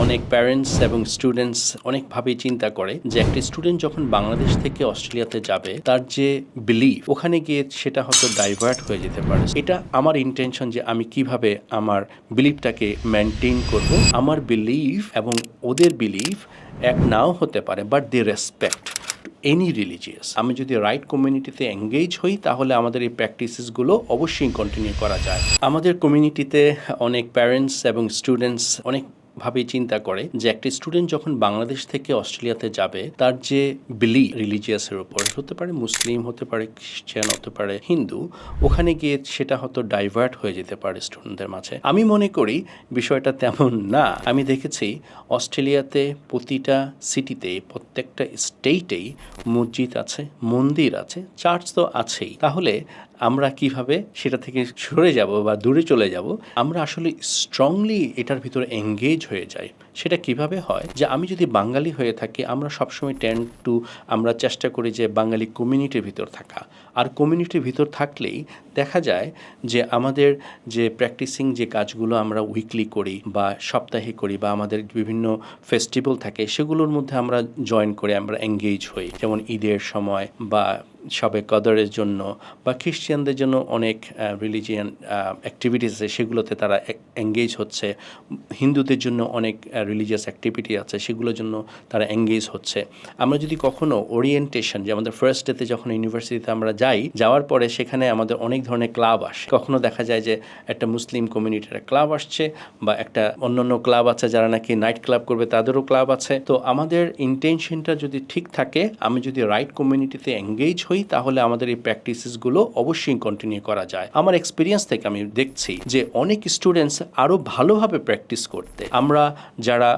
অনেক প্যারেন্টস এবং স্টুডেন্টস অনেকভাবেই চিন্তা করে যে একটা স্টুডেন্ট যখন বাংলাদেশ থেকে অস্ট্রেলিয়াতে যাবে তার যে বিলিফ ওখানে গিয়ে সেটা হয়তো ডাইভার্ট হয়ে যেতে পারে। এটা আমার ইন্টেনশন যে আমি কিভাবে আমার বিলিফটাকে মেনটেন করব। আমার বিলিফ এবং ওদের বিলিফ এক নাও হতে পারে, but they respect any religious. আমি যদি রাইট কমিউনিটিতে এঙ্গেজ হই তাহলে আমাদের এই প্র্যাকটিসেসগুলো অবশ্যই কন্টিনিউ করা যায়। আমাদের কমিউনিটিতে অনেক প্যারেন্টস এবং স্টুডেন্টস অনেকভাবেই চিন্তা করে যে একটা স্টুডেন্ট যখন বাংলাদেশ থেকে অস্ট্রেলিয়াতে যাবে তার যে বিলিফ রিলিজিয়াসের উপর হতে পারে, মুসলিম হতে পারে, খ্রিস্টান হতে পারে, হিন্দু, ওখানে গিয়ে সেটা হয়তো ডাইভার্ট হয়ে যেতে পারে স্টুডেন্টদের মাঝে। আমি মনে করি বিষয়টা তেমন না। আমি দেখেছি অস্ট্রেলিয়াতে প্রতিটা সিটিতে, প্রত্যেকটা স্টেটেই মসজিদ আছে, মন্দির আছে, চার্চ তো আছেই। তাহলে আমরা কিভাবে সেটা থেকে সরে যাব বা দূরে চলে যাব? আমরা আসলে স্ট্রংলি এটার ভিতরে এঙ্গেজ হয়ে যাই। সেটা কিভাবে হয় যে আমি যদি বাঙালি হয়ে থাকি, আমরা সবসময় আমরা চেষ্টা করি যে বাঙালি কমিউনিটির ভিতর থাকা। আর কমিউনিটির ভিতর থাকলেই দেখা যায় যে আমাদের যে প্র্যাকটিসিং যে কাজগুলো আমরা উইকলি করি বা সাপ্তাহিক করি বা আমাদের বিভিন্ন ফেস্টিভ্যাল থাকে সেগুলোর মধ্যে আমরা জয়েন করে আমরা এঙ্গেজ হই। যেমন ঈদের সময় বা সবে কদরের জন্য বা খ্রিস্টানদের জন্য অনেক রিলিজিয়ান অ্যাক্টিভিটিস আছে, সেগুলোতে তারা এঙ্গেজ হচ্ছে। হিন্দুদের জন্য অনেক রিলিজিয়াস অ্যাক্টিভিটি আছে, সেগুলোর জন্য তারা এঙ্গেজ হচ্ছে। আমরা যদি কখনো ওরিয়েন্টেশন, যে আমাদের ফার্স্ট ডেতে যখন ইউনিভার্সিটিতে আমরা যাওয়ার পরে সেখানে আমাদের অনেক ধরনের ক্লাব আসে। কখনো দেখা যায় যে একটা মুসলিম কমিউনিটির ক্লাব আসছে বা একটা অন্যান্য ক্লাব আছে যারা নাকি নাইট ক্লাব করবে, তাদেরও ক্লাব আছে। তো আমাদের ইন্টেনশনটা যদি ঠিক থাকে, আমি যদি রাইট কমিউনিটিতে এঙ্গেজ হই তাহলে আমাদের এই প্র্যাকটিসেসগুলো অবশ্যই কন্টিনিউ করা যায়। আমার এক্সপিরিয়েন্স থেকে আমি দেখছি যে অনেক স্টুডেন্টস আরও ভালোভাবে প্র্যাকটিস করতে, আমরা যারা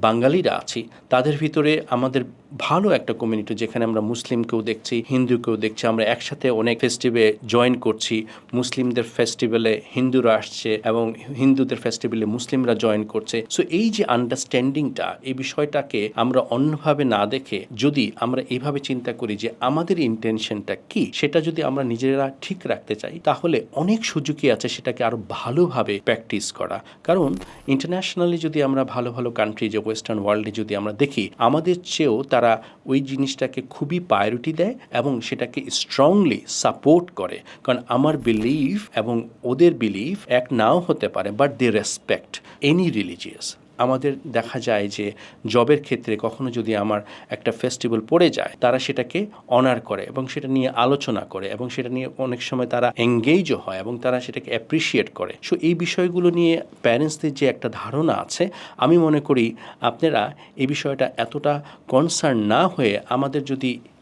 বাঙালিরা আছি তাদের ভিতরে আমাদের ভালো একটা কমিউনিটি, যেখানে আমরা মুসলিমকেও দেখছি, হিন্দুকেও দেখছি, আমরা একসাথে অনেক ফেস্টিভ্যালে জয়েন করছি। মুসলিমদের ফেস্টিভ্যালে হিন্দুরা আসছে এবং হিন্দুদের ফেস্টিভ্যালে মুসলিমরা জয়েন করছে। সো এই যে আন্ডারস্ট্যান্ডিংটা, এই বিষয়টাকে আমরা অন্যভাবে না দেখে যদি আমরা এইভাবে চিন্তা করি যে আমাদের ইন্টেনশনটা কি, সেটা যদি আমরা নিজেরা ঠিক রাখতে চাই তাহলে অনেক সুযোগই আছে সেটাকে আরও ভালোভাবে প্র্যাকটিস করা। কারণ ইন্টারন্যাশনালি যদি আমরা ভালো ভালো কান্ট্রি, যে ওয়েস্টার্ন ওয়ার্ল্ডে যদি আমরা দেখি, আমাদের চেয়েও তারা ওই জিনিসটাকে খুবই প্রায়োরিটি দেয় এবং সেটাকে স্ট্রংলি সাপোর্ট করে। কারণ আমার বিলিফ এবং ওদের বিলিফ এক নাও হতে পারে, but they respect any religious. আমাদের দেখা যায় যে জবের ক্ষেত্রে কখনো যদি আমার একটা ফেস্টিভ্যাল পড়ে যায়, তারা সেটাকে অনার করে এবং সেটা নিয়ে আলোচনা করে এবং সেটা নিয়ে অনেক সময় তারা এঙ্গেজও হয় এবং তারা সেটাকে অ্যাপ্রিসিয়েট করে। সো এই বিষয়গুলো নিয়ে প্যারেন্টসদের যে একটা ধারণা আছে, আমি মনে করি আপনারা এই বিষয়টা এতটা কনসার্ন না হয়ে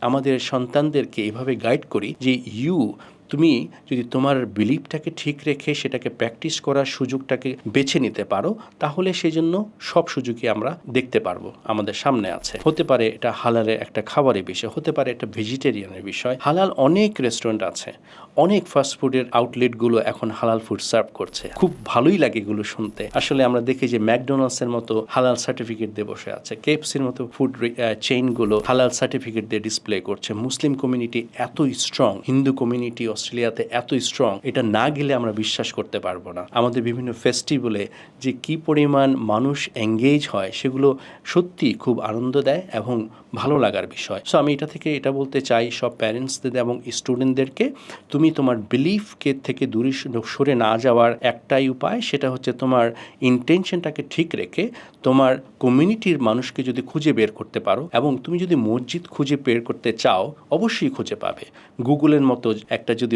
আমাদের সন্তানদেরকে এভাবে গাইড করি যে তুমি যদি তোমার বিলিফটাকে ঠিক রেখে সেটাকে প্র্যাকটিস করার সুযোগটাকে বেছে নিতে পারো, তাহলে সেই জন্য সব সুযোগই আমরা দেখতে পারবো আমাদের সামনে আছে। হতে পারে এটা হালালের একটা খাবারের বিষয়, হতে পারে এটা ভেজিটেরিয়ানের বিষয়। হালাল অনেক রেস্টুরেন্ট আছে, অনেক ফাস্টফুডের আউটলেটগুলো এখন হালাল ফুড সার্ভ করছে। খুব ভালোই লাগে এগুলো শুনতে। আসলে আমরা দেখি যে ম্যাকডোনাল্ডসের মতো হালাল সার্টিফিকেট দিয়ে বসে আছে, কেএফসির মতো ফুড চেইনগুলো হালাল সার্টিফিকেট দিয়ে ডিসপ্লে করছে। মুসলিম কমিউনিটি এত স্ট্রং, হিন্দু কমিউনিটি অস্ট্রেলিয়াতে এত স্ট্রং, এটা না গেলে আমরা বিশ্বাস করতে পারবো না। আমাদের বিভিন্ন ফেস্টিভ্যালে যে কি পরিমাণ মানুষ এঙ্গেজ হয় সেগুলো সত্যি খুব আনন্দ দেয় এবং ভালো লাগার বিষয়। সো আমি এটা বলতে চাই সব প্যারেন্টসদের এবং স্টুডেন্টদেরকে, তুমি তোমার বিলিফকে থেকে দূরে সরে না যাওয়ার একটাই উপায়, সেটা হচ্ছে তোমার ইন্টেনশনটাকে ঠিক রেখে তোমার কমিউনিটির মানুষকে যদি খুঁজে বের করতে পারো, এবং তুমি যদি মসজিদ খুঁজে বের করতে চাও অবশ্যই খুঁজে পাবে। গুগলের মতো একটা যদি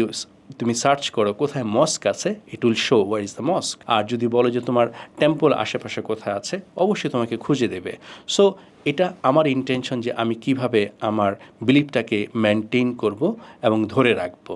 তুমি সার্চ করো কোথায় মস্ক আছে, it will show where is the mosque. আর যদি বলো যে তোমার টেম্পল আশেপাশে কোথায় আছে, অবশ্যই তোমাকে খুঁজে দেবে। সো এটা আমার ইন্টেনশন যে আমি কিভাবে আমার বিলিফটাকে মেনটেন করব এবং ধরে রাখবো।